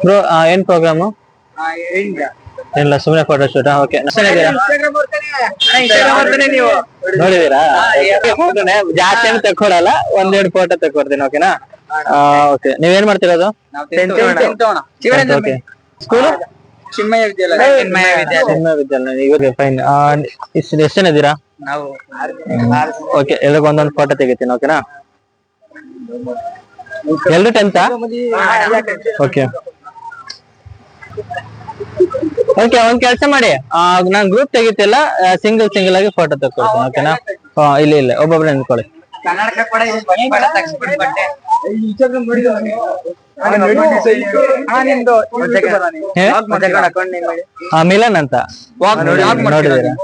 Bro ಏನ್ programme? ಏನಿಲ್ಲ, ಸುಮ್ಮನೆ ಫೋಟೋ ಶೂಟ್. ಓಕೆ, ನೋಡಿದೀರಾ? ಜಾಸ್ತಿ ಏನು ತಕ್ಕೊಡಲ್ಲ, ಒಂದೆರಡು ಫೋಟೋ ತಕ್ಕೊಡ್ತೀನಿ. ಓಕೆನಾ? ಓಕೆ, ನೀವೇನ್ ಮಾಡ್ತಿರೋದು? ಓಕೆ, ಸ್ಕೂಲು ಚಿನ್ಮಯ ವಿದ್ಯಾಲಯ. ಈಗ ಫೈನ್. ಎಷ್ಟು ಜನ ಇದ್ದೀರಾ? ನಾವು ಓಕೆ, ಎಲ್ರಿಗೂ ಒಂದೊಂದು ಫೋಟೋ ತೆಗಿತೀನಿ. ಓಕೆನಾ? ಎಲ್ರು 10th? ಓಕೆ ಓಕೆ, ಒಂದ್ ಕೆಲಸ ಮಾಡಿ, ನಾನ್ ಗ್ರೂಪ್ ತೆಗಿತಿಲ್ಲ, ಸಿಂಗಲ್ ಆಗಿ ಫೋಟೋ ತಕ್ಕೊಡ್ತೀನಿ. ಓಕೆನಾ? ಇಲ್ಲ ಒಬ್ಬೊಬ್ರು ನಿಂತ್ಕೊಳ್ಳಿ. ಕನ್ನಡಕ ಕೂಡ ತಗ್ಸ್ಬಿಡಿ ಬಟ್ಟೆ. ಮಿಲನ್ ಅಂತ ನೋಡಿದೀರಾ?